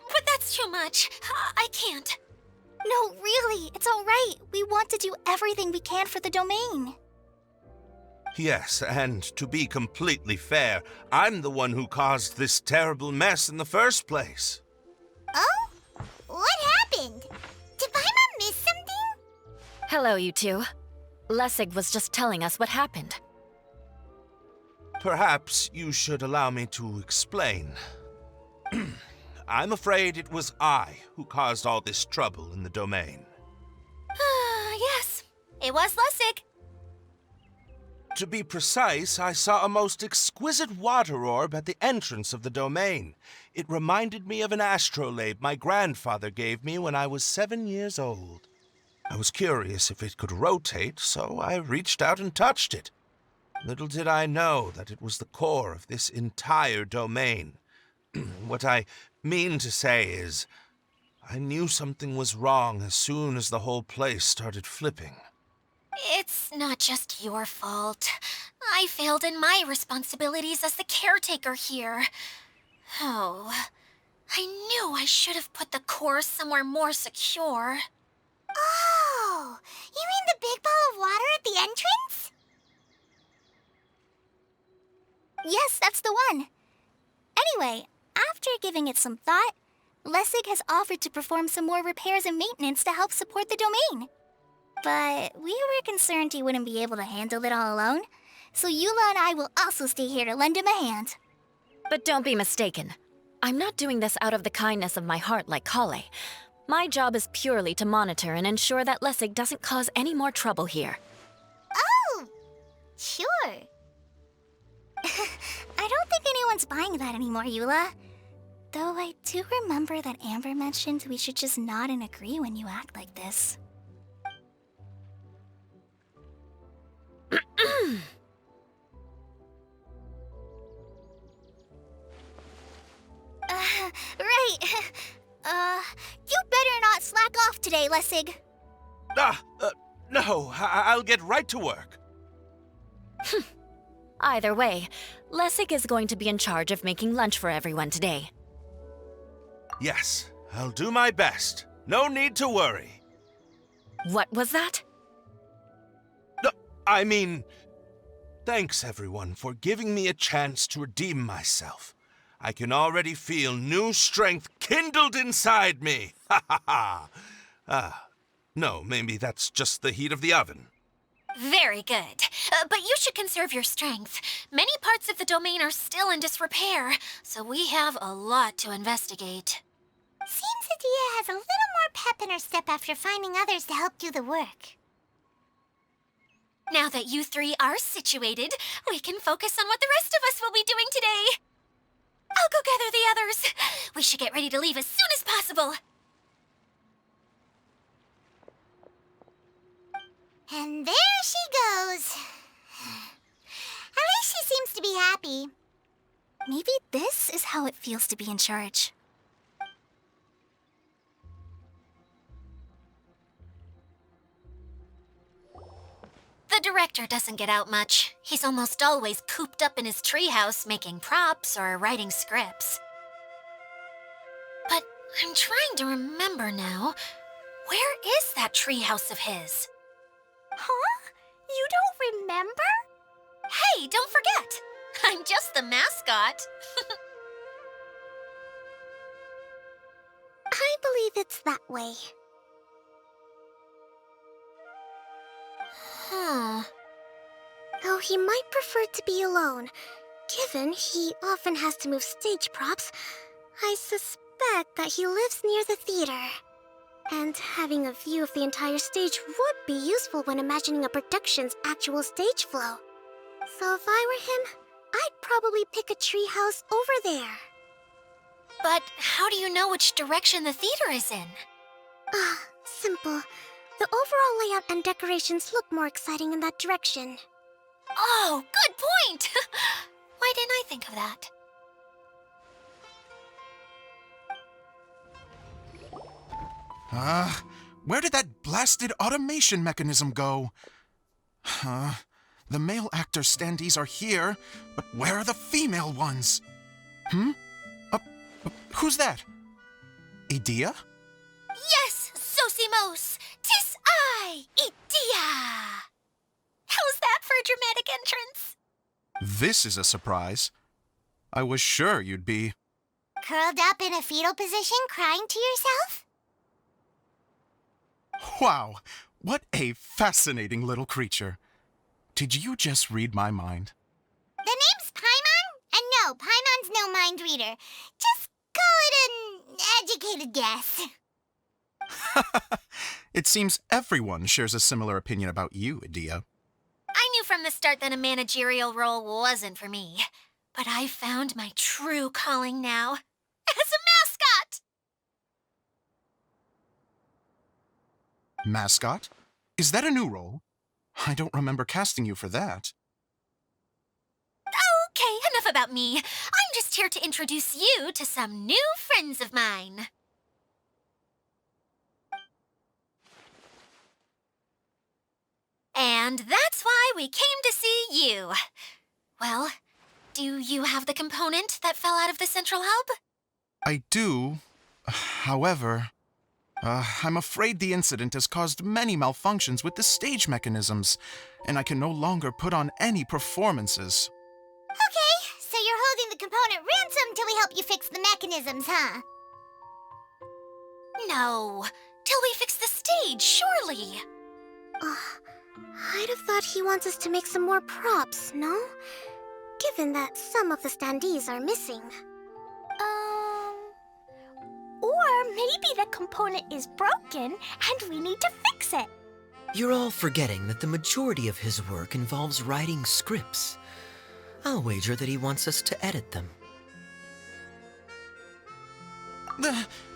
but that's too much. I can't. No, really, it's all right. We want to do everything we can for the domain. Yes, and to be completely fair, I'm the one who caused this terrible mess in the first place. Oh? What happened? Did Paimon miss something? Hello, you two. Lessig was just telling us what happened. Perhaps you should allow me to explain. I'm afraid it was I who caused all this trouble in the domain. Yes, it was Lessig. To be precise, I saw a most exquisite water orb at the entrance of the domain. It reminded me of an astrolabe my grandfather gave me when I was 7 years old. I was curious if it could rotate, so I reached out and touched it. Little did I know that it was the core of this entire domain. What I mean to say is, I knew something was wrong as soon as the whole place started flipping. It's not just your fault. I failed in my responsibilities as the caretaker here. Oh, I knew I should have put the core somewhere more secure. Oh, you mean the big ball of water at the entrance? Yes, that's the one. Anyway, after giving it some thought, Lessig has offered to perform some more repairs and maintenance to help support the domain. But we were concerned he wouldn't be able to handle it all alone, so Eula and I will also stay here to lend him a hand. But don't be mistaken. I'm not doing this out of the kindness of my heart like Collei. My job is purely to monitor and ensure that Lessig doesn't cause any more trouble here. Oh, sure. I don't think anyone's buying that anymore, Eula. Though I do remember that Amber mentioned we should just nod and agree when you act like this. Right. You better not slack off today, Lessig. No, I'll get right to work. Either way, Lessig is going to be in charge of making lunch for everyone today. Yes, I'll do my best. No need to worry. What was that? I mean, thanks everyone for giving me a chance to redeem myself. I can already feel new strength kindled inside me. Ha ha ha. No, maybe that's just the heat of the oven. Very good. But you should conserve your strength. Many parts of the domain are still in disrepair, so we have a lot to investigate. Seems Adia has a little more pep in her step after finding others to help do the work. Now that you three are situated, we can focus on what the rest of us will be doing today. I'll go gather the others. We should get ready to leave as soon as possible. And there she goes. At least she seems to be happy. Maybe this is how it feels to be in charge. The director doesn't get out much. He's almost always cooped up in his treehouse making props or writing scripts. But I'm trying to remember now. Where is that treehouse of his? Huh? You don't remember? Hey, don't forget! I'm just the mascot. I believe it's that way. Though he might prefer to be alone, given he often has to move stage props, I suspect that he lives near the theater. And having a view of the entire stage would be useful when imagining a production's actual stage flow. So if I were him, I'd probably pick a treehouse over there. But how do you know which direction the theater is in? Simple. The overall layout and decorations look more exciting in that direction. Oh, good point! Why didn't I think of that? Where did that blasted automation mechanism go? The male actor standees are here, but where are the female ones? Who's that? Idea? Yes, Sosimos! 'Tis I, Idea! How's that for a dramatic entrance? This is a surprise. I was sure you'd be... Curled up in a fetal position, crying to yourself? Wow, what a fascinating little creature. Did you just read my mind? The name's Paimon? And no, Paimon's no mind reader. Just call it an educated guess. It seems everyone shares a similar opinion about you, Idea. I knew from the start that a managerial role wasn't for me. But I found my true calling now. As a mascot! Mascot? Is that a new role? I don't remember casting you for that. Okay, enough about me. I'm just here to introduce you to some new friends of mine. And that's why we came to see you. Well, do you have the component that fell out of the central hub? I do. However, I'm afraid the incident has caused many malfunctions with the stage mechanisms, and I can no longer put on any performances. Okay, so you're holding the component ransom till we help you fix the mechanisms, huh? No, till we fix the stage, surely. I'd have thought he wants us to make some more props, no? Given that some of the standees are missing. Or maybe the component is broken and we need to fix it. You're all forgetting that the majority of his work involves writing scripts. I'll wager that he wants us to edit them.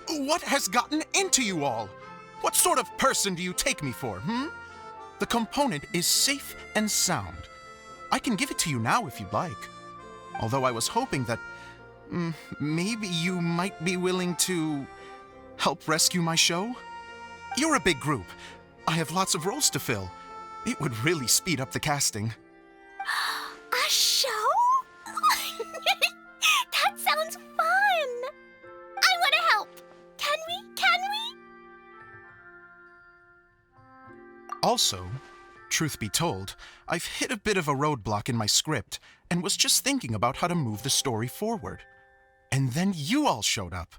What has gotten into you all? What sort of person do you take me for, The component is safe and sound. I can give it to you now if you'd like. Although I was hoping that maybe you might be willing to help rescue my show? You're a big group. I have lots of roles to fill. It would really speed up the casting. A show? That sounds fun! I want to help! Can we? Also, truth be told, I've hit a bit of a roadblock in my script and was just thinking about how to move the story forward. And then you all showed up.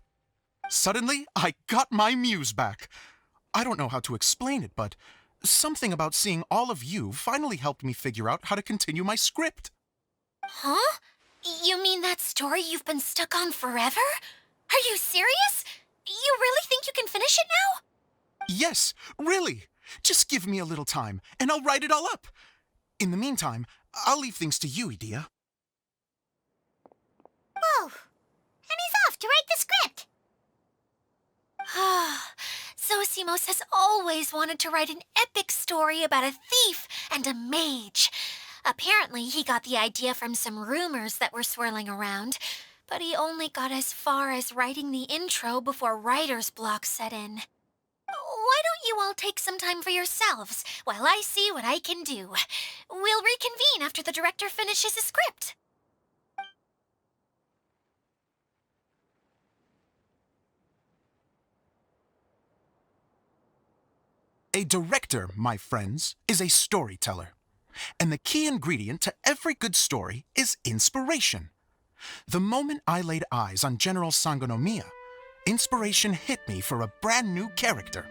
Suddenly, I got my muse back. I don't know how to explain it, but something about seeing all of you finally helped me figure out how to continue my script. Huh? You mean that story you've been stuck on forever? Are you serious? You really think you can finish it now? Yes, really. Just give me a little time, and I'll write it all up. In the meantime, I'll leave things to you, Idea. Whoa! And he's off to write the script! Sosimos has always wanted to write an epic story about a thief and a mage. Apparently, he got the idea from some rumors that were swirling around, but he only got as far as writing the intro before writer's block set in. Why don't you all take some time for yourselves while I see what I can do? We'll reconvene after the director finishes his script. A director, my friends, is a storyteller. And the key ingredient to every good story is inspiration. The moment I laid eyes on General Sangonomiya, inspiration hit me for a brand new character.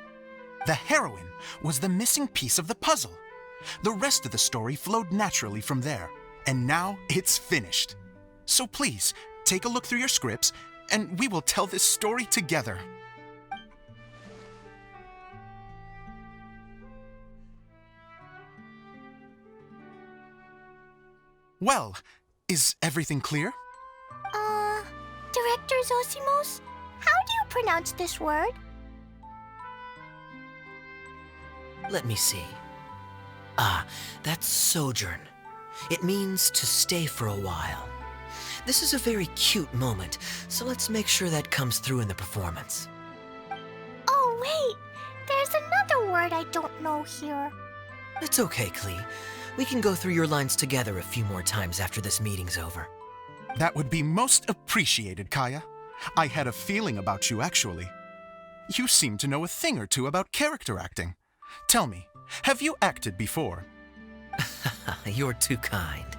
The heroine was the missing piece of the puzzle. The rest of the story flowed naturally from there, and now it's finished. So please, take a look through your scripts, and we will tell this story together. Well, is everything clear? Director Zosimos, how do you pronounce this word? Let me see. That's sojourn. It means to stay for a while. This is a very cute moment, so let's make sure that comes through in the performance. Oh, wait! There's another word I don't know here. It's okay, Klee. We can go through your lines together a few more times after this meeting's over. That would be most appreciated, Kaeya. I had a feeling about you, actually. You seem to know a thing or two about character acting. Tell me, have you acted before? You're too kind.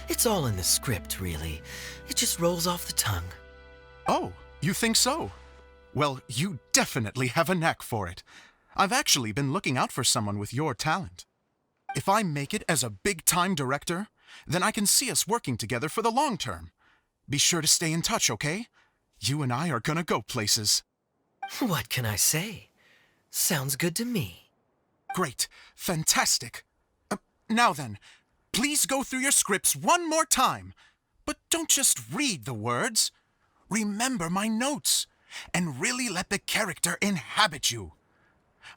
It's all in the script, really. It just rolls off the tongue. Oh, you think so? Well, you definitely have a knack for it. I've actually been looking out for someone with your talent. If I make it as a big-time director, then I can see us working together for the long term. Be sure to stay in touch, okay? You and I are gonna go places. What can I say? Sounds good to me. Great. Fantastic. Now then, please go through your scripts one more time. But don't just read the words. Remember my notes, and really let the character inhabit you.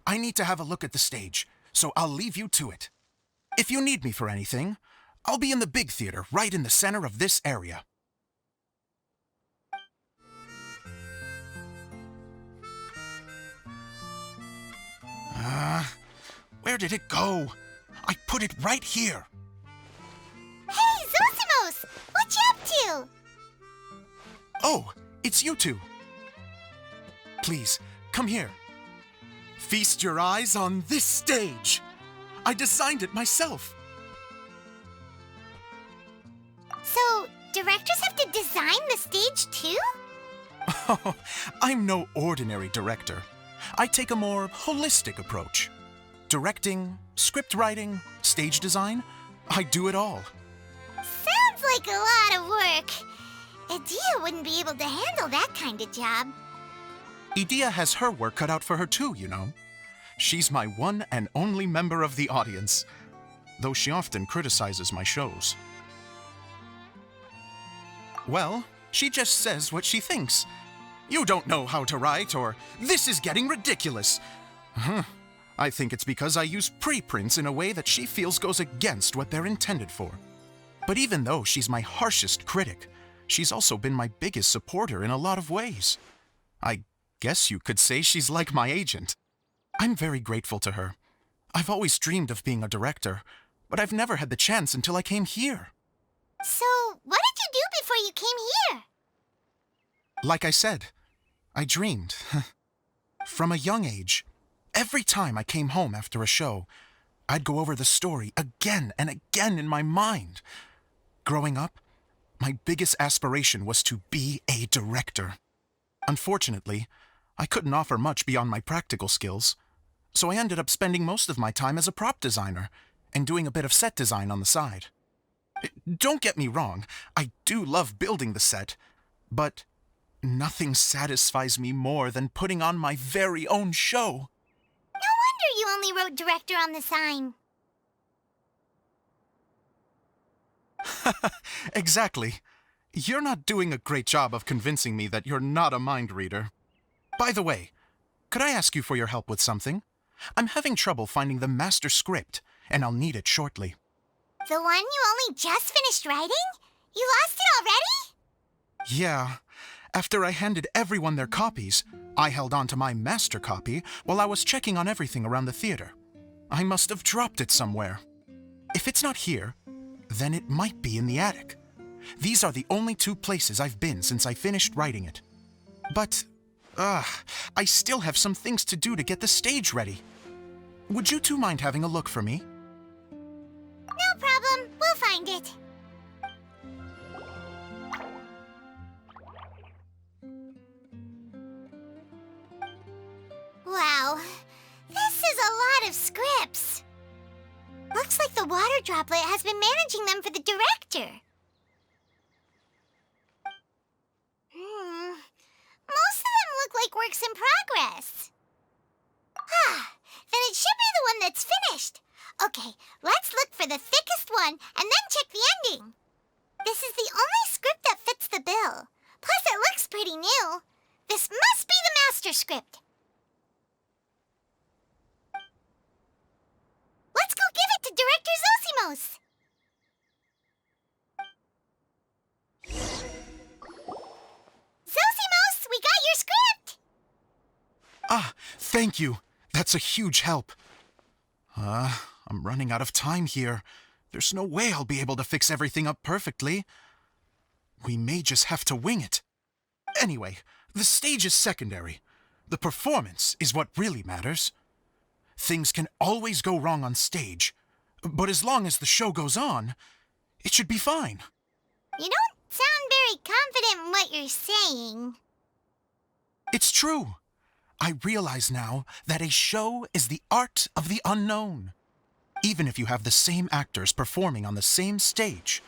I need to have a look at the stage, so I'll leave you to it. If you need me for anything, I'll be in the big theater right in the center of this area. Where did it go? I put it right here. Hey, Zosimos! What you up to? Oh, it's you two. Please, come here. Feast your eyes on this stage. I designed it myself. So, directors have to design the stage too? Oh, I'm no ordinary director. I take a more holistic approach. Directing, script writing, stage design, I do it all. Sounds like a lot of work. Edea wouldn't be able to handle that kind of job. Edea has her work cut out for her too, you know. She's my one and only member of the audience, though she often criticizes my shows. Well, she just says what she thinks. You don't know how to write, or this is getting ridiculous. I think it's because I use preprints in a way that she feels goes against what they're intended for. But even though she's my harshest critic, she's also been my biggest supporter in a lot of ways. I guess you could say she's like my agent. I'm very grateful to her. I've always dreamed of being a director, but I've never had the chance until I came here. So, what did you do before you came here? Like I said, I dreamed. From a young age, every time I came home after a show, I'd go over the story again and again in my mind. Growing up, my biggest aspiration was to be a director. Unfortunately, I couldn't offer much beyond my practical skills, so I ended up spending most of my time as a prop designer and doing a bit of set design on the side. Don't get me wrong, I do love building the set, but nothing satisfies me more than putting on my very own show. No wonder you only wrote director on the sign. Exactly. You're not doing a great job of convincing me that you're not a mind reader. By the way, could I ask you for your help with something? I'm having trouble finding the master script, and I'll need it shortly. The one you only just finished writing? You lost it already? Yeah. After I handed everyone their copies, I held on to my master copy while I was checking on everything around the theater. I must have dropped it somewhere. If it's not here, then it might be in the attic. These are the only two places I've been since I finished writing it. But, I still have some things to do to get the stage ready. Would you two mind having a look for me? No problem. We'll find it. Wow. This is a lot of scripts. Looks like the water droplet has been managing them for the director. Most of them look like works in progress. Then it should be the one that's finished. Okay, let's look for the thickest one and then check the ending. This is the only script that fits the bill. Plus, it looks pretty new. This must be the master script. Let's go give it to Director Zosimos. Zosimos, we got your script! Thank you. That's a huge help. I'm running out of time here. There's no way I'll be able to fix everything up perfectly. We may just have to wing it. Anyway, the stage is secondary. The performance is what really matters. Things can always go wrong on stage, but as long as the show goes on, it should be fine. You don't sound very confident in what you're saying. It's true. I realize now that a show is the art of the unknown. Even if you have the same actors performing on the same stage,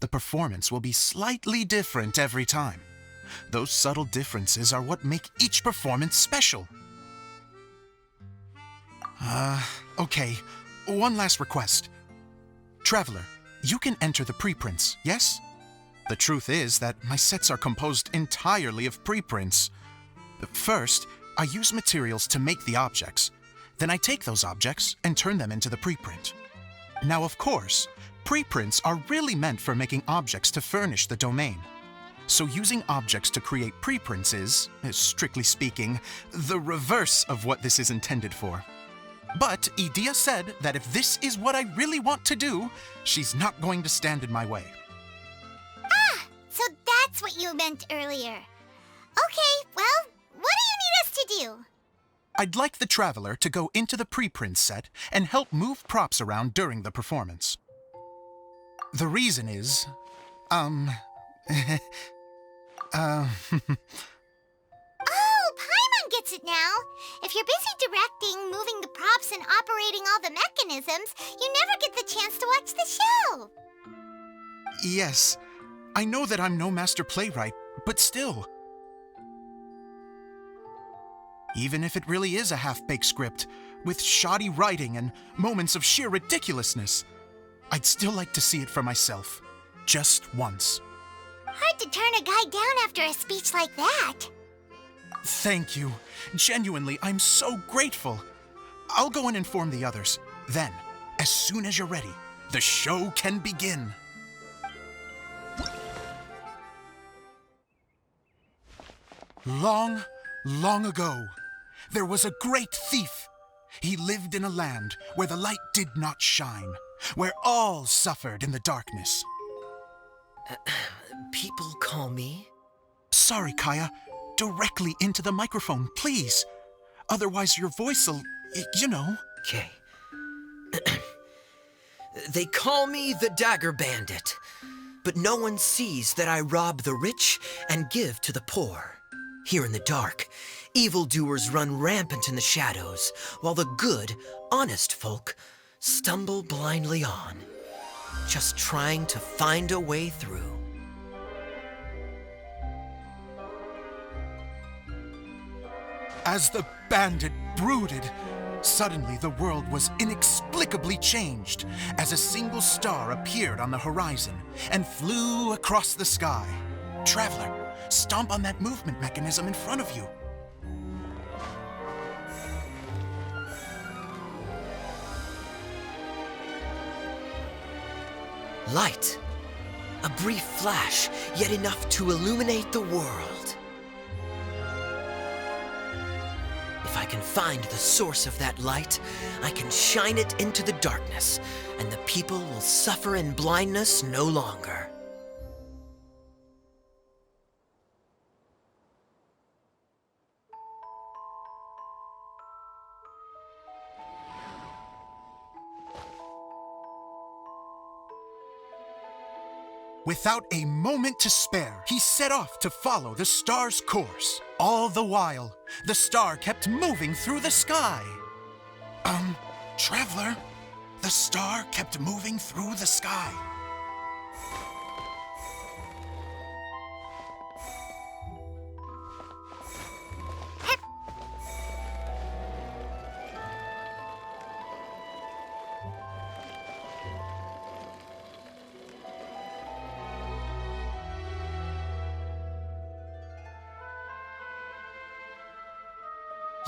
the performance will be slightly different every time. Those subtle differences are what make each performance special. Okay. One last request. Traveler, you can enter the preprints, yes? The truth is that my sets are composed entirely of preprints. First, I use materials to make the objects. Then I take those objects and turn them into the preprint. Now, of course, preprints are really meant for making objects to furnish the domain. So using objects to create preprints is, strictly speaking, the reverse of what this is intended for. But Edea said that if this is what I really want to do, she's not going to stand in my way. Ah, so that's what you meant earlier. Okay, well, what do you need us to do? I'd like the Traveler to go into the preprint set and help move props around during the performance. The reason is, Oh, Paimon gets it now. If you're busy directing, moving the props, and operating all the mechanisms, you never get the chance to watch the show. Yes, I know that I'm no master playwright, but still. Even if it really is a half-baked script, with shoddy writing and moments of sheer ridiculousness, I'd still like to see it for myself, just once. Hard to turn a guy down after a speech like that. Thank you. Genuinely, I'm so grateful. I'll go and inform the others. Then, as soon as you're ready, the show can begin. Long, long ago, there was a great thief. He lived in a land where the light did not shine, where all suffered in the darkness. People call me? Sorry, Kaeya. Directly into the microphone, please. Otherwise your voice'll, you know. Okay. They call me the Dagger Bandit, but no one sees that I rob the rich and give to the poor. Here in the dark, evildoers run rampant in the shadows, while the good, honest folk stumble blindly on, just trying to find a way through. As the bandit brooded, suddenly the world was inexplicably changed as a single star appeared on the horizon and flew across the sky. Traveler, stomp on that movement mechanism in front of you. Light. A brief flash, yet enough to illuminate the world. If I can find the source of that light, I can shine it into the darkness, and the people will suffer in blindness no longer. Without a moment to spare, he set off to follow the star's course. All the while, the star kept moving through the sky. Traveler, the star kept moving through the sky.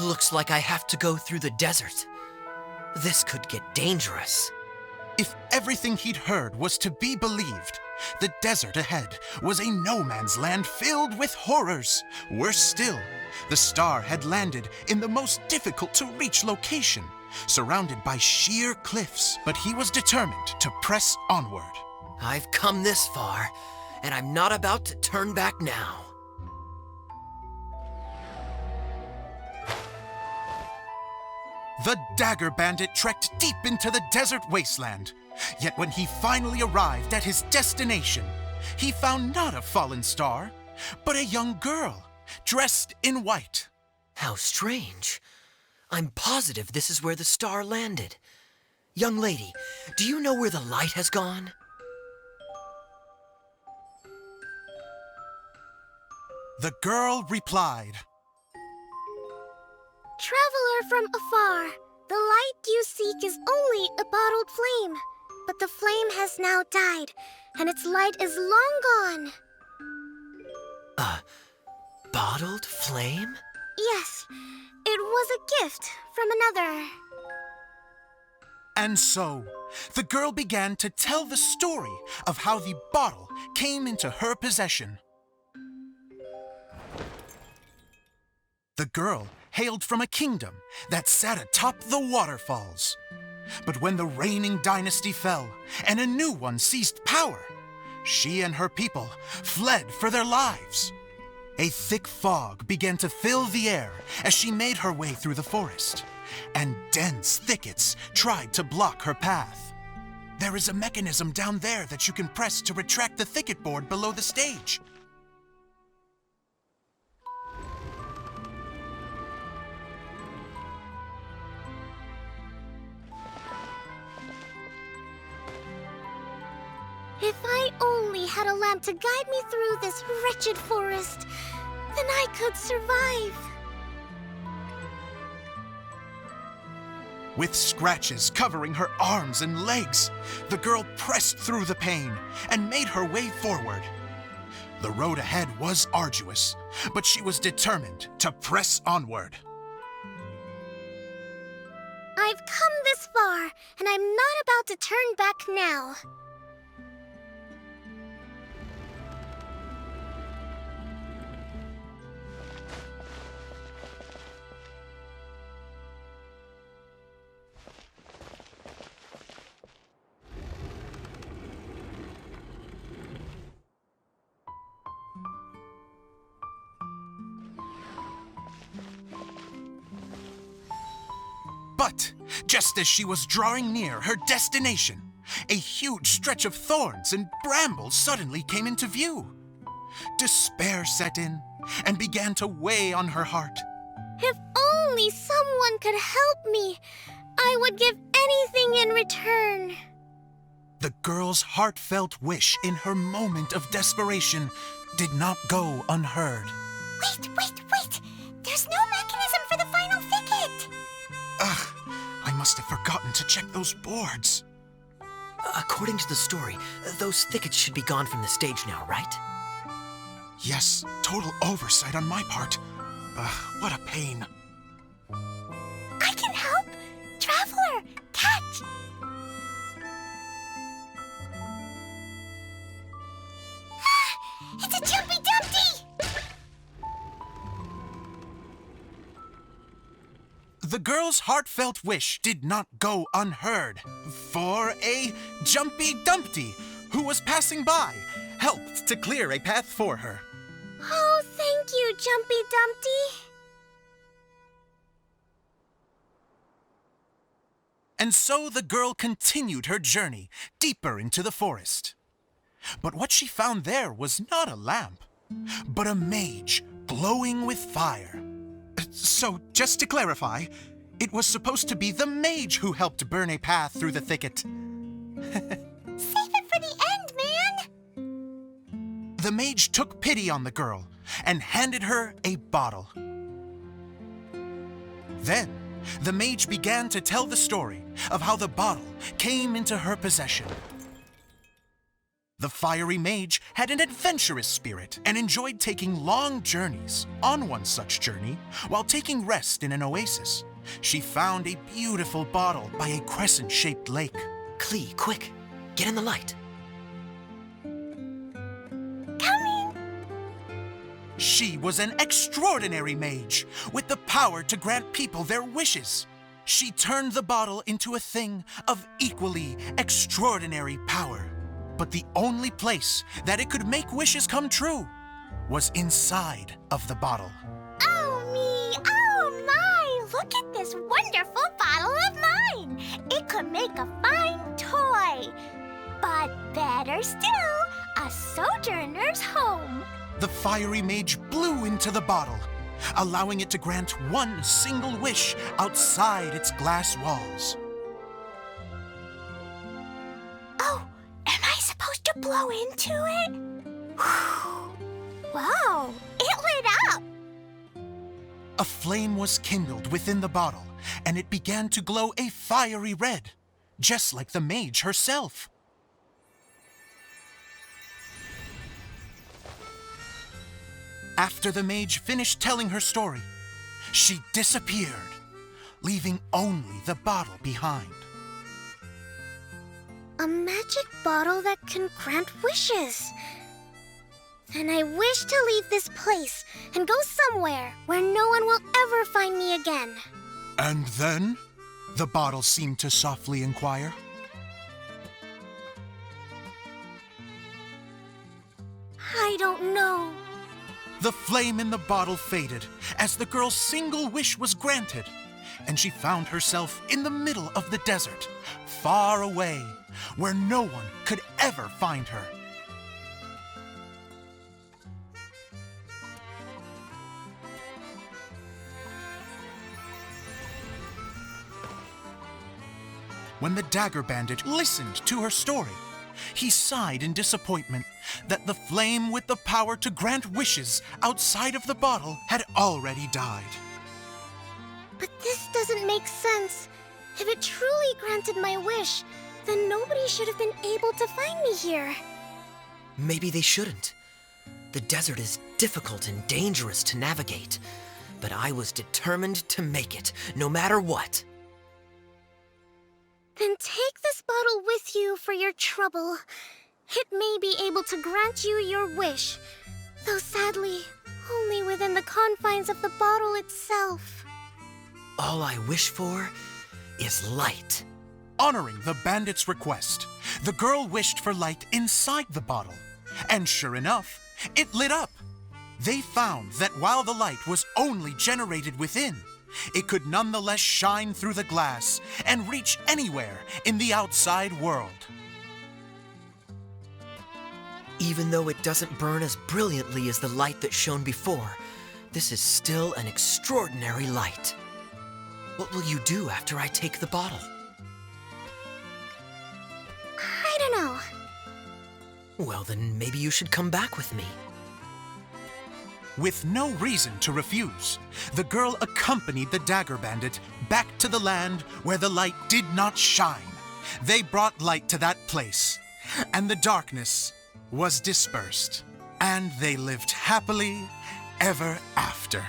Looks like I have to go through the desert. This could get dangerous. If everything he'd heard was to be believed, the desert ahead was a no-man's land filled with horrors. Worse still, the star had landed in the most difficult-to-reach location, surrounded by sheer cliffs, but he was determined to press onward. I've come this far, and I'm not about to turn back now. The dagger bandit trekked deep into the desert wasteland. Yet when he finally arrived at his destination, he found not a fallen star, but a young girl, dressed in white. How strange. I'm positive this is where the star landed. Young lady, do you know where the light has gone? The girl replied, Traveler from afar, the light you seek is only a bottled flame. But the flame has now died, and its light is long gone. A bottled flame? Yes, it was a gift from another. And so, the girl began to tell the story of how the bottle came into her possession. The girl hailed from a kingdom that sat atop the waterfalls. But when the reigning dynasty fell and a new one seized power, she and her people fled for their lives. A thick fog began to fill the air as she made her way through the forest, and dense thickets tried to block her path. There is a mechanism down there that you can press to retract the thicket board below the stage. If I only had a lamp to guide me through this wretched forest, then I could survive. With scratches covering her arms and legs, the girl pressed through the pain and made her way forward. The road ahead was arduous, but she was determined to press onward. I've come this far, and I'm not about to turn back now. But just as she was drawing near her destination, a huge stretch of thorns and brambles suddenly came into view. Despair set in and began to weigh on her heart. If only someone could help me, I would give anything in return. The girl's heartfelt wish in her moment of desperation did not go unheard. Wait! There's no mechanism for the final thicket! Ugh, I must have forgotten to check those boards. According to the story, those thickets should be gone from the stage now, right? Yes, total oversight on my part. What a pain. I can help! Traveler, catch! It's a Jumpy Dumpty! The girl's heartfelt wish did not go unheard, for a Jumpy Dumpty, who was passing by, helped to clear a path for her. Oh, thank you, Jumpy Dumpty. And so the girl continued her journey deeper into the forest. But what she found there was not a lamp, but a mage glowing with fire. So, just to clarify, it was supposed to be the mage who helped burn a path through the thicket. Save it for the end, man! The mage took pity on the girl and handed her a bottle. Then, the mage began to tell the story of how the bottle came into her possession. The fiery mage had an adventurous spirit and enjoyed taking long journeys. On one such journey, while taking rest in an oasis, she found a beautiful bottle by a crescent-shaped lake. Klee, quick, get in the light. Coming! She was an extraordinary mage with the power to grant people their wishes. She turned the bottle into a thing of equally extraordinary power. But the only place that it could make wishes come true was inside of the bottle. Oh, me! Oh, my! Look at this wonderful bottle to make a fine toy. But better still, a sojourner's home. The fiery mage blew into the bottle, allowing it to grant one single wish outside its glass walls. Oh, am I supposed to blow into it? Whoa, it lit up! A flame was kindled within the bottle, and it began to glow a fiery red, just like the mage herself. After the mage finished telling her story, she disappeared, leaving only the bottle behind. A magic bottle that can grant wishes. Then I wish to leave this place and go somewhere where no one will ever find me again. And then, the bottle seemed to softly inquire. I don't know. The flame in the bottle faded as the girl's single wish was granted, and she found herself in the middle of the desert, far away, where no one could ever find her. When the dagger bandit listened to her story, he sighed in disappointment that the flame with the power to grant wishes outside of the bottle had already died. But this doesn't make sense. If it truly granted my wish, then nobody should have been able to find me here. Maybe they shouldn't. The desert is difficult and dangerous to navigate, but I was determined to make it, no matter what. Then take this bottle with you for your trouble. It may be able to grant you your wish, though sadly, only within the confines of the bottle itself. All I wish for is light. Honoring the bandit's request, the girl wished for light inside the bottle, and sure enough, it lit up. They found that while the light was only generated within, it could nonetheless shine through the glass and reach anywhere in the outside world. Even though it doesn't burn as brilliantly as the light that shone before, this is still an extraordinary light. What will you do after I take the bottle? I don't know. Well, then maybe you should come back with me. With no reason to refuse, the girl accompanied the dagger bandit back to the land where the light did not shine. They brought light to that place, and the darkness was dispersed, and they lived happily ever after.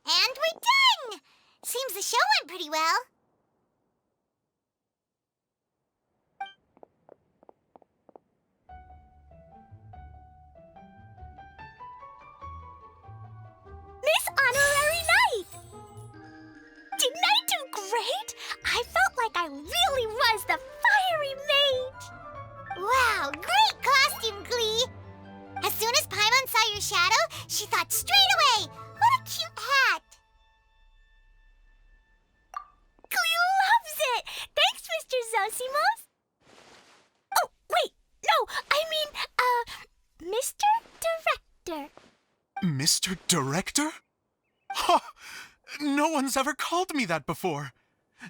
And we're done! Seems the show went pretty well. Miss Honorary Knight! Didn't I do great? I felt like I really was the fiery mage. Wow, great costume, Klee! As soon as Paimon saw your shadow, she thought straight away, what a cute hat! Klee loves it! Thanks, Mr. Zosimos! Oh, wait, no, I mean, Mr. Director. Mr. Director? Ha! No one's ever called me that before.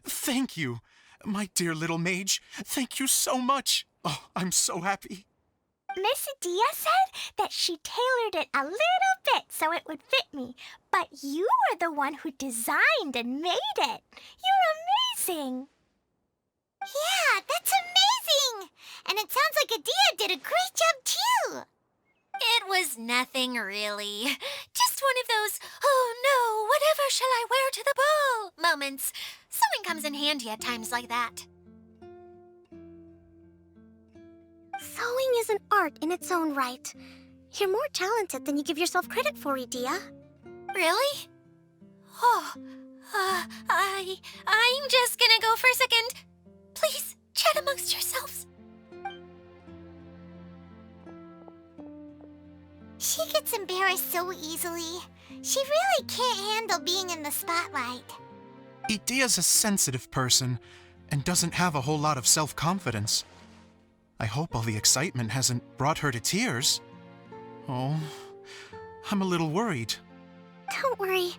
Thank you, my dear little mage. Thank you so much. Oh, I'm so happy. Miss Adia said that she tailored it a little bit so it would fit me, but you were the one who designed and made it. You're amazing. Yeah, that's amazing! And it sounds like Adia did a great job too. It was nothing really. Just one of those, oh no, whatever shall I wear to the ball moments. Sewing comes in handy at times like that. Sewing is an art in its own right. You're more talented than you give yourself credit for, Adia. Really? Oh, I'm just gonna go for a second. Please, chat amongst yourselves. She gets embarrassed so easily. She really can't handle being in the spotlight. Idea's a sensitive person and doesn't have a whole lot of self-confidence. I hope all the excitement hasn't brought her to tears. Oh, I'm a little worried. Don't worry.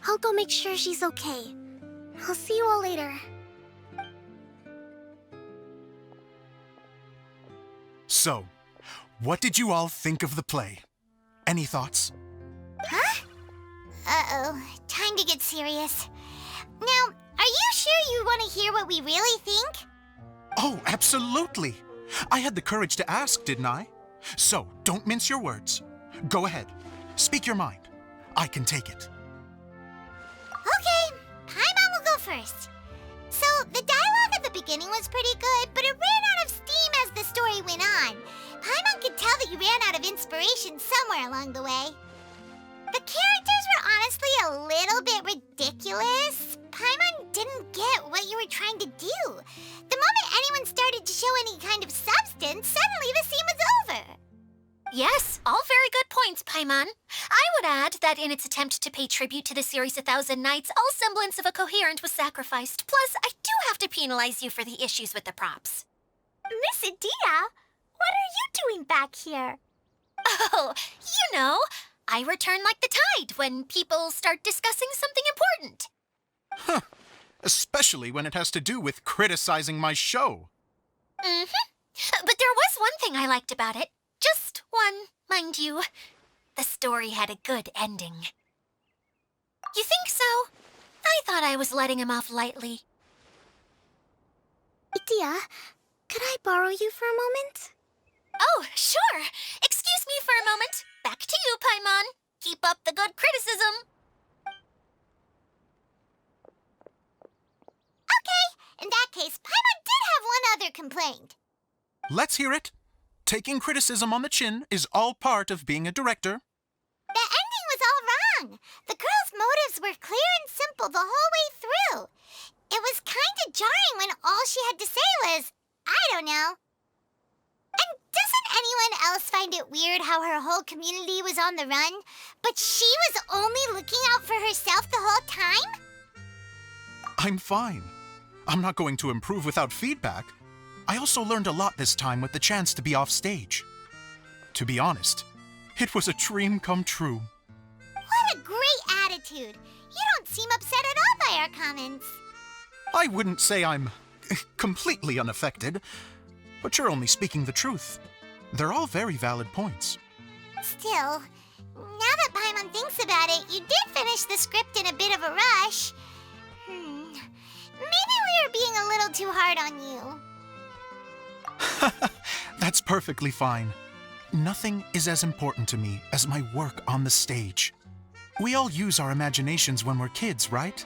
I'll go make sure she's okay. I'll see you all later. So, what did you all think of the play? Any thoughts? Huh? Uh-oh. Time to get serious. Now, are you sure you want to hear what we really think? Oh, absolutely! I had the courage to ask, didn't I? So, don't mince your words. Go ahead. Speak your mind. I can take it. Okay, Paimon will go first. So, the dialogue at the beginning was pretty good, but it ran out of steam as the story went on. Paimon could tell that you ran out of inspiration somewhere along the way. The characters were honestly a little bit ridiculous. Paimon didn't get what you were trying to do. The moment anyone started to show any kind of substance, suddenly the scene was over. Yes, all very good points, Paimon. I would add that in its attempt to pay tribute to the series 1,000 Nights, all semblance of a coherent was sacrificed. Plus, I do have to penalize you for the issues with the props. Miss Adia, what are you doing back here? Oh, you know, I return like the tide when people start discussing something important. Huh. Especially when it has to do with criticizing my show. Mm-hmm. But there was one thing I liked about it. Just one, mind you. The story had a good ending. You think so? I thought I was letting him off lightly. Adia, could I borrow you for a moment? Oh, sure. Excuse me for a moment. Back to you, Paimon. Keep up the good criticism. Okay, in that case, Paimon did have one other complaint. Let's hear it. Taking criticism on the chin is all part of being a director. The ending was all wrong. The girl's motives were clear and simple the whole way through. It was kind of jarring when all she had to say was, I don't know. And doesn't anyone else find it weird how her whole community was on the run, but she was only looking out for herself the whole time? I'm fine. I'm not going to improve without feedback. I also learned a lot this time with the chance to be off stage. To be honest, it was a dream come true. What a great attitude. You don't seem upset at all by our comments. I wouldn't say I'm completely unaffected, but you're only speaking the truth. They're all very valid points. Still, now that Paimon thinks about it, you did finish the script in a bit of a rush. Maybe we were being a little too hard on you. That's perfectly fine. Nothing is as important to me as my work on the stage. We all use our imaginations when we're kids, right?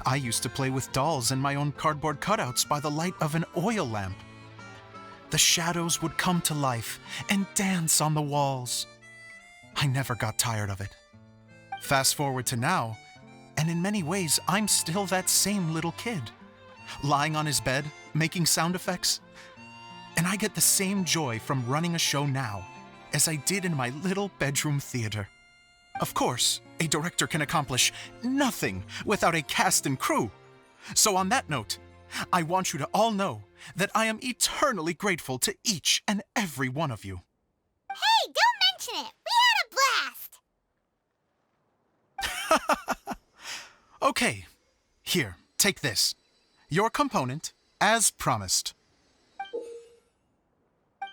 I used to play with dolls and my own cardboard cutouts by the light of an oil lamp. The shadows would come to life and dance on the walls. I never got tired of it. Fast forward to now, and in many ways, I'm still that same little kid, lying on his bed, making sound effects. And I get the same joy from running a show now as I did in my little bedroom theater. Of course, a director can accomplish nothing without a cast and crew. So on that note, I want you to all know that I am eternally grateful to each and every one of you. Hey, don't mention it. We had a blast. Okay, here, take this. Your component, as promised.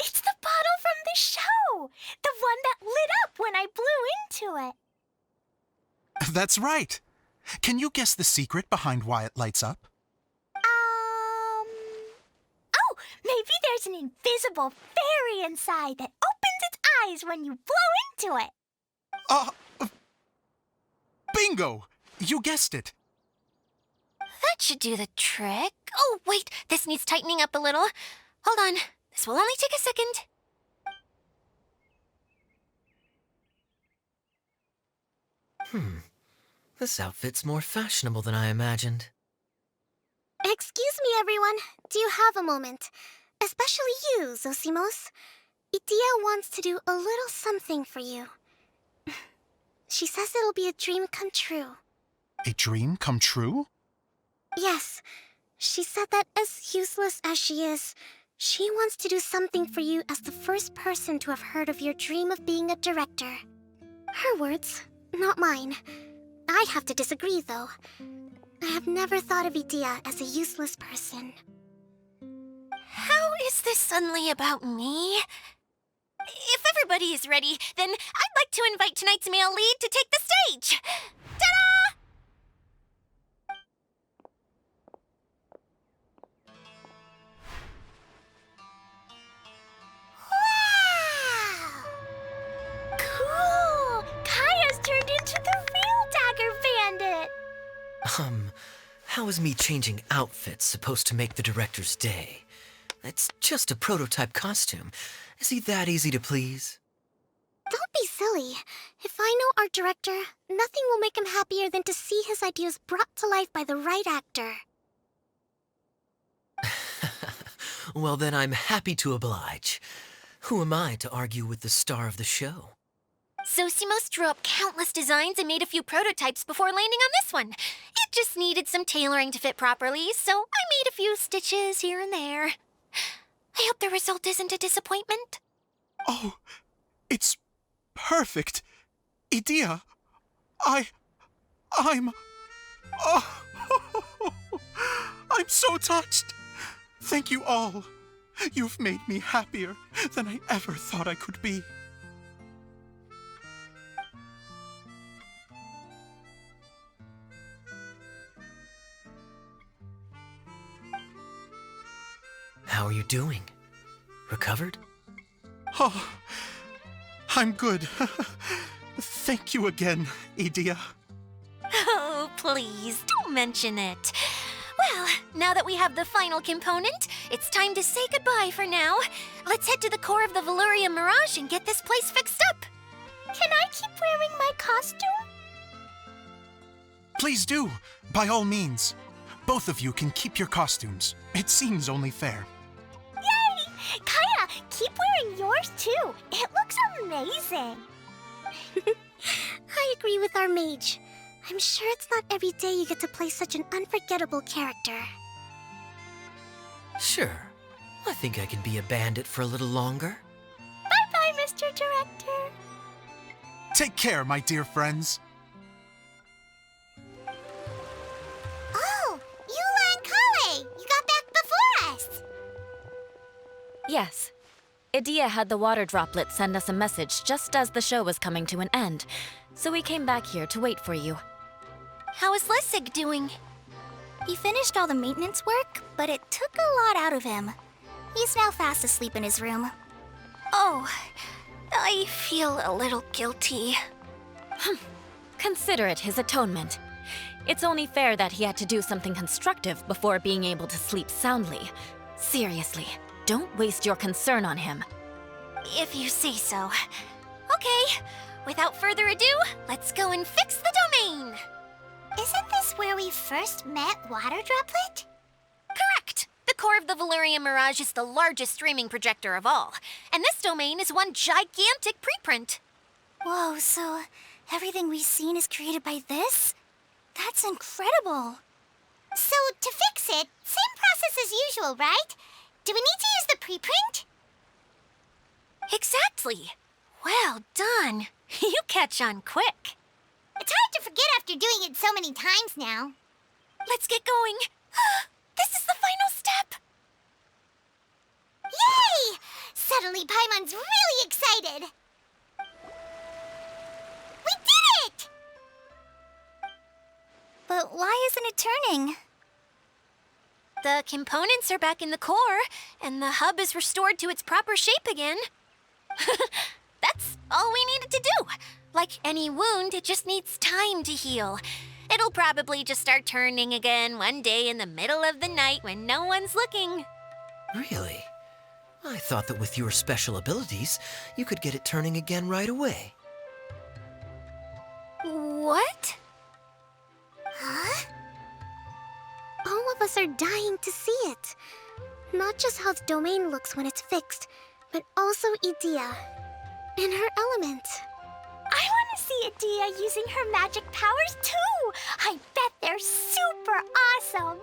It's the bottle from the show! The one that lit up when I blew into it. That's right. Can you guess the secret behind why it lights up? Oh, maybe there's an invisible fairy inside that opens its eyes when you blow into it. Bingo! You guessed it. That should do the trick. Oh, wait, this needs tightening up a little. Hold on, this will only take a second. This outfit's more fashionable than I imagined. Excuse me, everyone. Do you have a moment? Especially you, Zosimos. Idia wants to do a little something for you. She says it'll be a dream come true. A dream come true? Yes. She said that as useless as she is, she wants to do something for you as the first person to have heard of your dream of being a director. Her words, not mine. I'd have to disagree, though. I have never thought of Idea as a useless person. How is this suddenly about me? If everybody is ready, then I'd like to invite tonight's male lead to take the stage. Ta-da! Wow! Cool! Kaeya's turned into the real Dagger Bandit! How is me changing outfits supposed to make the director's day? It's just a prototype costume. Is he that easy to please? Don't be silly. If I know our director, nothing will make him happier than to see his ideas brought to life by the right actor. Well, then I'm happy to oblige. Who am I to argue with the star of the show? Zosimos drew up countless designs and made a few prototypes before landing on this one. It just needed some tailoring to fit properly, so I made a few stitches here and there. I hope the result isn't a disappointment. Oh, it's perfect. Idea, I'm... Oh, I'm so touched. Thank you all. You've made me happier than I ever thought I could be. How are you doing? Recovered? Oh, I'm good. Thank you again, Idea. Oh, please, don't mention it. Well, now that we have the final component, it's time to say goodbye for now. Let's head to the core of the Veluriyam Mirage and get this place fixed up. Can I keep wearing my costume? Please do, by all means. Both of you can keep your costumes. It seems only fair. Yay! Kaeya, keep wearing yours too. It looks amazing. I agree with our mage. I'm sure it's not every day you get to play such an unforgettable character. Sure. I think I can be a bandit for a little longer. Bye-bye, Mr. Director. Take care, my dear friends. Oh, Eula and Collei! You got back before us! Yes. Idea had the water droplet send us a message just as the show was coming to an end, so we came back here to wait for you. How is Lessig doing? He finished all the maintenance work, but it took a lot out of him. He's now fast asleep in his room. Oh, I feel a little guilty. Consider it his atonement. It's only fair that he had to do something constructive before being able to sleep soundly. Seriously, don't waste your concern on him. If you say so. Okay, without further ado, let's go and fix the domain. Isn't this where we first met Water Droplet? Correct! The core of the Veluriyam Mirage is the largest streaming projector of all, and this domain is one gigantic preprint. Whoa, so everything we've seen is created by this? That's incredible. So, to fix it, same process as usual, right? Do we need to use the preprint? Exactly! Well done! You catch on quick. It's hard to forget after doing it so many times now. Let's get going. This is the final step. Yay! Suddenly Paimon's really excited. We did it! But why isn't it turning? The components are back in the core, and the hub is restored to its proper shape again. That's all we needed to do. Like any wound, it just needs time to heal. It'll probably just start turning again one day in the middle of the night when no one's looking. Really? I thought that with your special abilities, you could get it turning again right away. What? Huh? All of us are dying to see it. Not just how the domain looks when it's fixed, but also Idea. In her element. I want to see Adia using her magic powers too! I bet they're super awesome!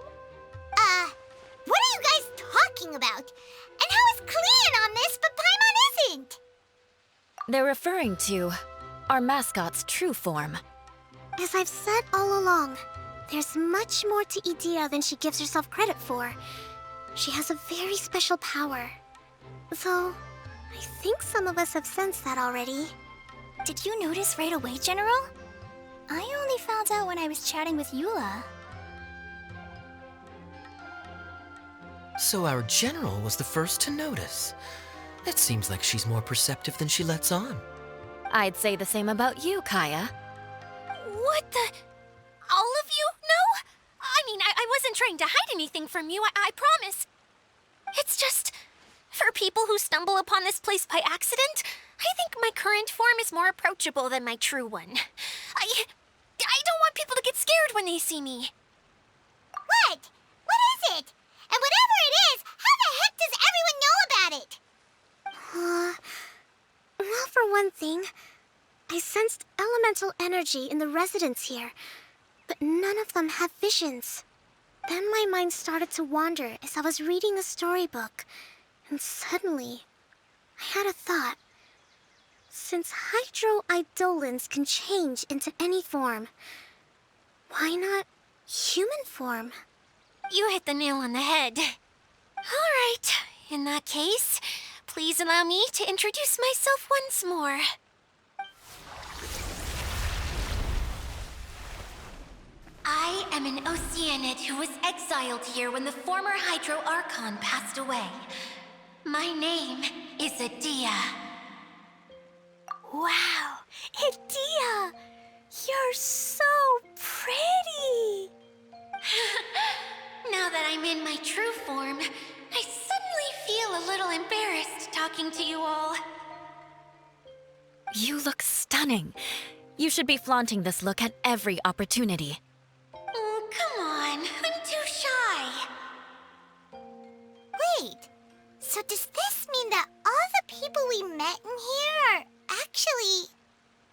What are you guys talking about? And how is Klee on this, but Paimon isn't? They're referring to our mascot's true form. As I've said all along, there's much more to Adia than she gives herself credit for. She has a very special power. Though, I think some of us have sensed that already. Did you notice right away, General? I only found out when I was chatting with Eula. So our general was the first to notice. It seems like she's more perceptive than she lets on. I'd say the same about you, Kaeya. What the? All of you? No? I mean, I wasn't trying to hide anything from you, I promise. It's just, for people who stumble upon this place by accident, I think my current form is more approachable than my true one. I don't want people to get scared when they see me. What? What is it? And whatever it is, how the heck does everyone know about it? Well, for one thing, I sensed elemental energy in the residents here, but none of them have visions. Then my mind started to wander as I was reading a storybook, and suddenly, I had a thought. Since hydro-eidolons can change into any form, why not human form? You hit the nail on the head. All right, in that case, please allow me to introduce myself once more. I am an Oceanid who was exiled here when the former Hydro Archon passed away. My name is Adia. Wow, Adia! You're so pretty! Now that I'm in my true form, I suddenly feel a little embarrassed talking to you all. You look stunning. You should be flaunting this look at every opportunity. Oh, come on, I'm too shy. Wait, so does this mean that all the people we met in here are actually...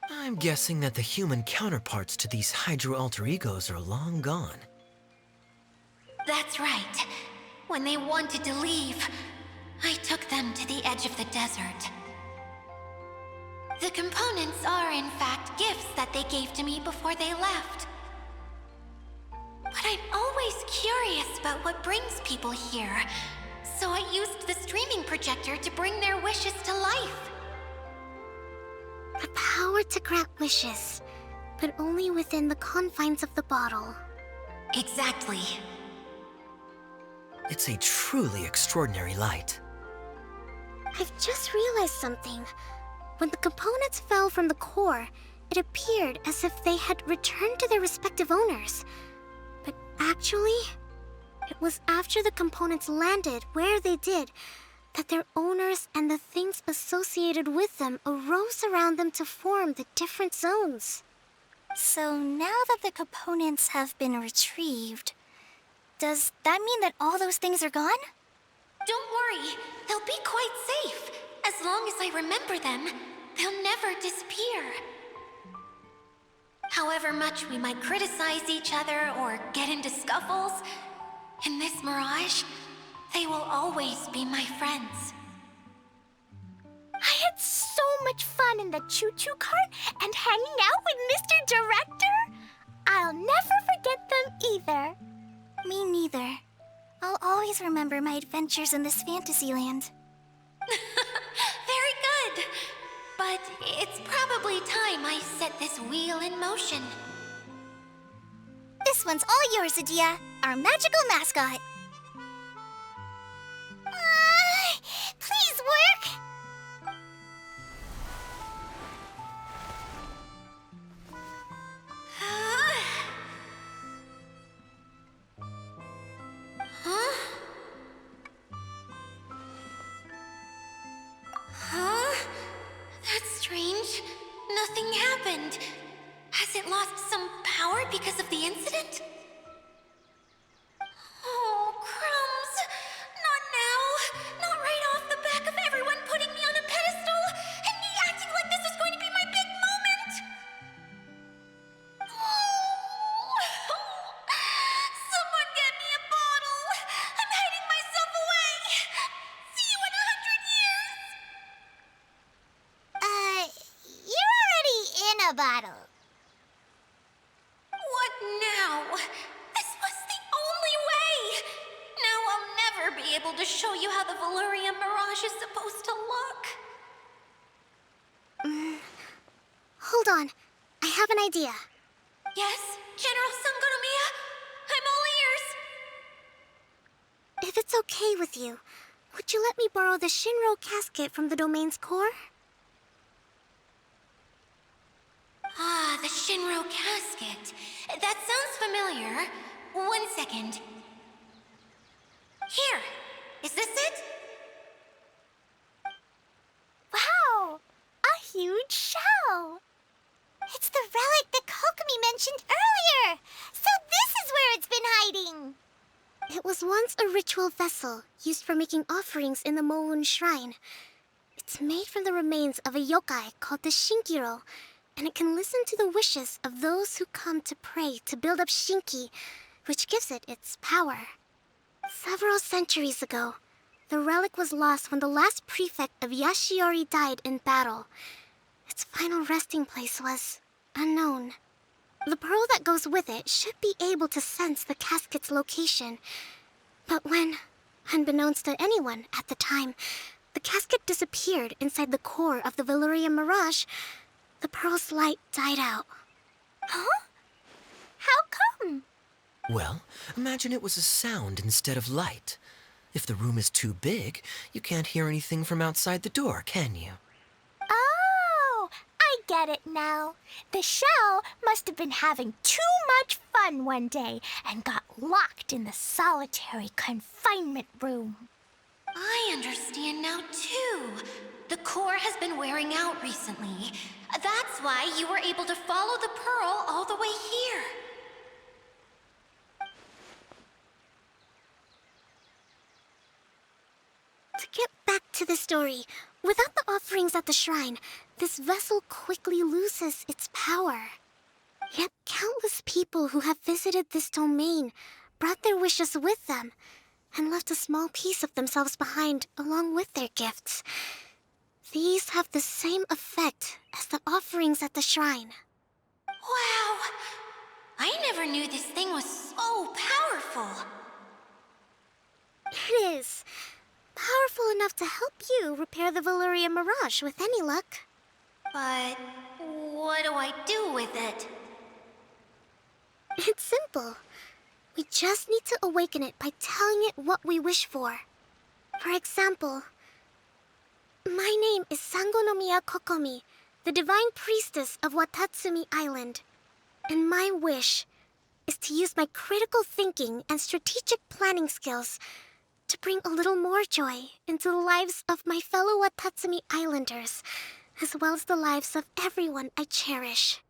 I'm guessing that the human counterparts to these Hydro alter egos are long gone. That's right. When they wanted to leave, I took them to the edge of the desert. The components are, in fact, gifts that they gave to me before they left. But I'm always curious about what brings people here, so I used the streaming projector to bring their wishes to life. The power to grant wishes, but only within the confines of the bottle. Exactly. It's a truly extraordinary light. I've just realized something. When the components fell from the core, it appeared as if they had returned to their respective owners. But actually, it was after the components landed where they did that their owners and the things associated with them arose around them to form the different zones. So now that the components have been retrieved, does that mean that all those things are gone? Don't worry, they'll be quite safe. As long as I remember them, they'll never disappear. However much we might criticize each other or get into scuffles, in this mirage, they will always be my friends. I had so much fun in the choo-choo cart and hanging out with Mr. Director. I'll never forget them either. Me neither. I'll always remember my adventures in this fantasy land. Very good. But it's probably time I set this wheel in motion. This one's all yours, Adia, our magical mascot. Please work! Huh? Huh? That's strange. Nothing happened. Has it lost some power because of the incident? Oh, crumbs! Not now! Not right off the back of everyone putting me on a pedestal and me acting like this was going to be my big moment! to show you how the Veluriyam Mirage is supposed to look. Hold on. I have an idea. Yes, General Sangonomiya? I'm all ears. If it's okay with you, would you let me borrow the Shinro casket from the domain's core? Ah, the Shinro casket. That sounds familiar. 1 second. Here. Is this it? Wow! A huge shell! It's the relic that Kokomi mentioned earlier! So this is where it's been hiding! It was once a ritual vessel used for making offerings in the Moun Shrine. It's made from the remains of a yokai called the Shinkiro, and it can listen to the wishes of those who come to pray to build up Shinki, which gives it its power. Several centuries ago, the relic was lost when the last prefect of Yashiori died in battle. Its final resting place was unknown. The pearl that goes with it should be able to sense the casket's location. But when, unbeknownst to anyone at the time, the casket disappeared inside the core of the Veluriyam Mirage, the pearl's light died out. Huh? How come? Well, imagine it was a sound instead of light. If the room is too big, you can't hear anything from outside the door, can you? Oh, I get it now. The shell must have been having too much fun one day and got locked in the solitary confinement room. I understand now, too. The core has been wearing out recently. That's why you were able to follow the pearl all the way here. To get back to the story, without the offerings at the shrine, this vessel quickly loses its power. Yet countless people who have visited this domain brought their wishes with them and left a small piece of themselves behind along with their gifts. These have the same effect as the offerings at the shrine. Wow! I never knew this thing was so powerful. It is. Powerful enough to help you repair the Veluriyam Mirage with any luck. But what do I do with it? It's simple. We just need to awaken it by telling it what we wish for. For example, my name is Sangonomiya Kokomi, the divine priestess of Watatsumi Island. And my wish is to use my critical thinking and strategic planning skills to bring a little more joy into the lives of my fellow Watatsumi Islanders, as well as the lives of everyone I cherish.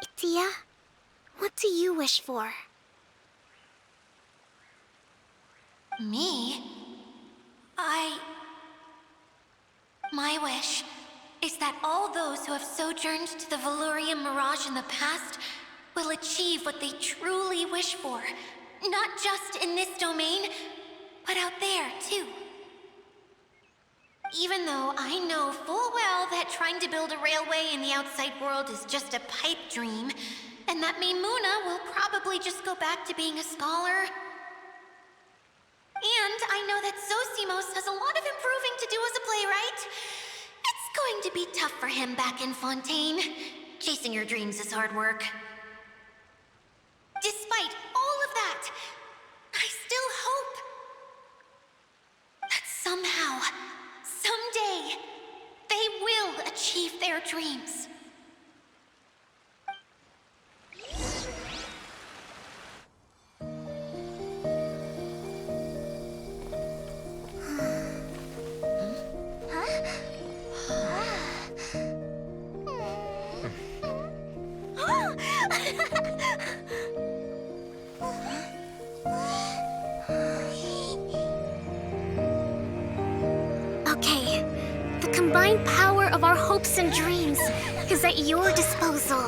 Itia, what do you wish for? Me? My wish is that all those who have sojourned to the Veluriyam Mirage in the past will achieve what they truly wish for. Not just in this domain, but out there, too. Even though I know full well that trying to build a railway in the outside world is just a pipe dream, and that Maimuna will probably just go back to being a scholar. And I know that Zosimos has a lot of improving to do as a playwright. It's going to be tough for him back in Fontaine. Chasing your dreams is hard work. Despite all of that, I still hope that somehow, someday, they will achieve their dreams. Okay, the combined power of our hopes and dreams is at your disposal.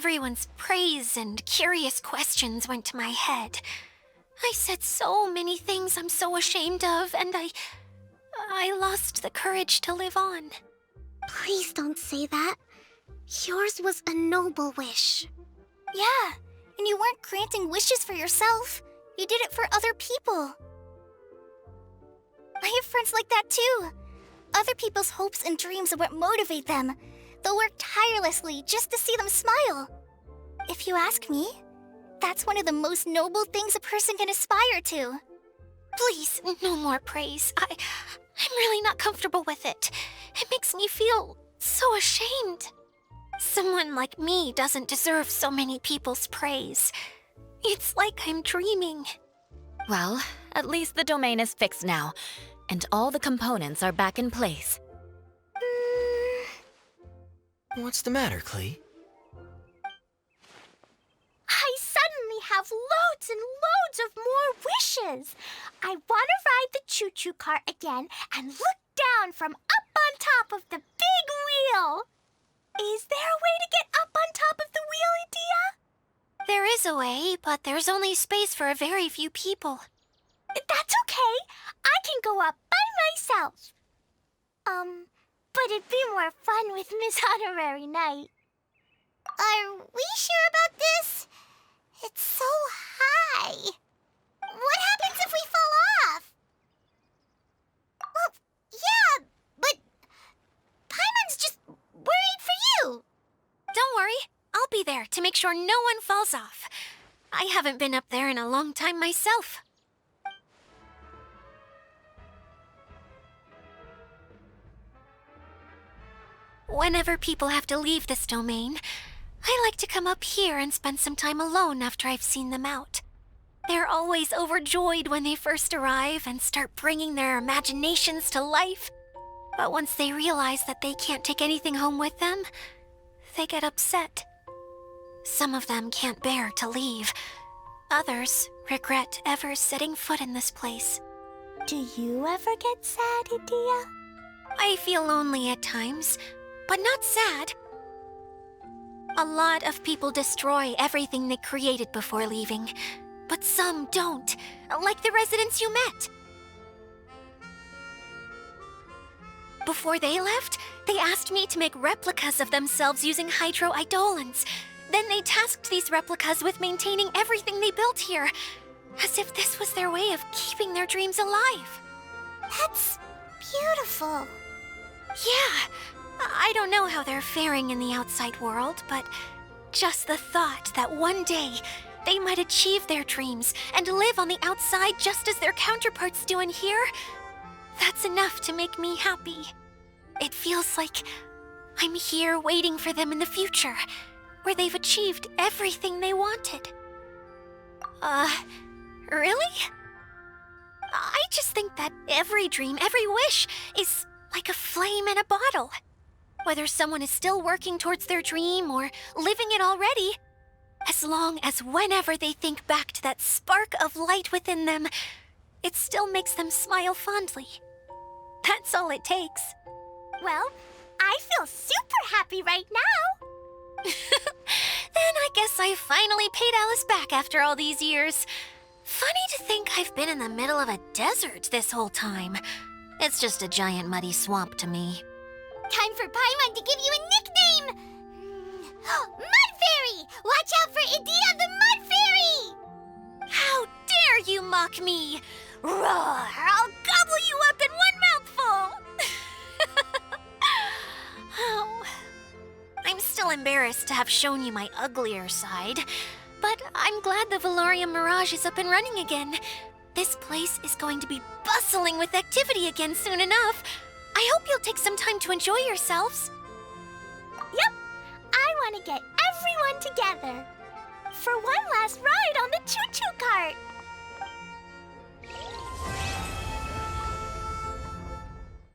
Everyone's praise and curious questions went to my head. I said so many things I'm so ashamed of, and I lost the courage to live on. Please don't say that. Yours was a noble wish. Yeah, and you weren't granting wishes for yourself. You did it for other people. I have friends like that too. Other people's hopes and dreams are what motivate them. They'll work tirelessly just to see them smile. If you ask me, that's one of the most noble things a person can aspire to. Please, no more praise. I'm really not comfortable with it. It makes me feel so ashamed. Someone like me doesn't deserve so many people's praise. It's like I'm dreaming. Well, at least the domain is fixed now, and all the components are back in place. What's the matter, Klee? I suddenly have loads and loads of more wishes. I want to ride the choo-choo cart again and look down from up on top of the big wheel. Is there a way to get up on top of the wheel, Edea? There is a way, but there's only space for a very few people. That's okay. I can go up by myself. But it'd be more fun with Miss Honorary Knight. Are we sure about this? It's so high. What happens if we fall off? Well, yeah, but Paimon's just worried for you. Don't worry, I'll be there to make sure no one falls off. I haven't been up there in a long time myself. Whenever people have to leave this domain, I like to come up here and spend some time alone after I've seen them out. They're always overjoyed when they first arrive and start bringing their imaginations to life. But once they realize that they can't take anything home with them, they get upset. Some of them can't bear to leave. Others regret ever setting foot in this place. Do you ever get sad, Edea? I feel lonely at times, but not sad. A lot of people destroy everything they created before leaving, but some don't, like the residents you met. Before they left, they asked me to make replicas of themselves using hydro-eidolons. Then they tasked these replicas with maintaining everything they built here, as if this was their way of keeping their dreams alive. That's beautiful. Yeah, I don't know how they're faring in the outside world, but just the thought that one day they might achieve their dreams and live on the outside just as their counterparts do in here, that's enough to make me happy. It feels like I'm here waiting for them in the future, where they've achieved everything they wanted. Really? I just think that every dream, every wish is like a flame in a bottle. Whether someone is still working towards their dream or living it already, as long as whenever they think back to that spark of light within them, it still makes them smile fondly. That's all it takes. Well, I feel super happy right now. Then I guess I finally paid Alice back after all these years. Funny to think I've been in the middle of a desert this whole time. It's just a giant muddy swamp to me. Time for Paimon to give you a nickname! Mud Fairy! Watch out for Edea the Mud Fairy! How dare you mock me! Roar! I'll gobble you up in one mouthful! Oh, I'm still embarrassed to have shown you my uglier side, but I'm glad the Veluriyam Mirage is up and running again. This place is going to be bustling with activity again soon enough. I hope you'll take some time to enjoy yourselves. Yep, I want to get everyone together for one last ride on the choo-choo cart.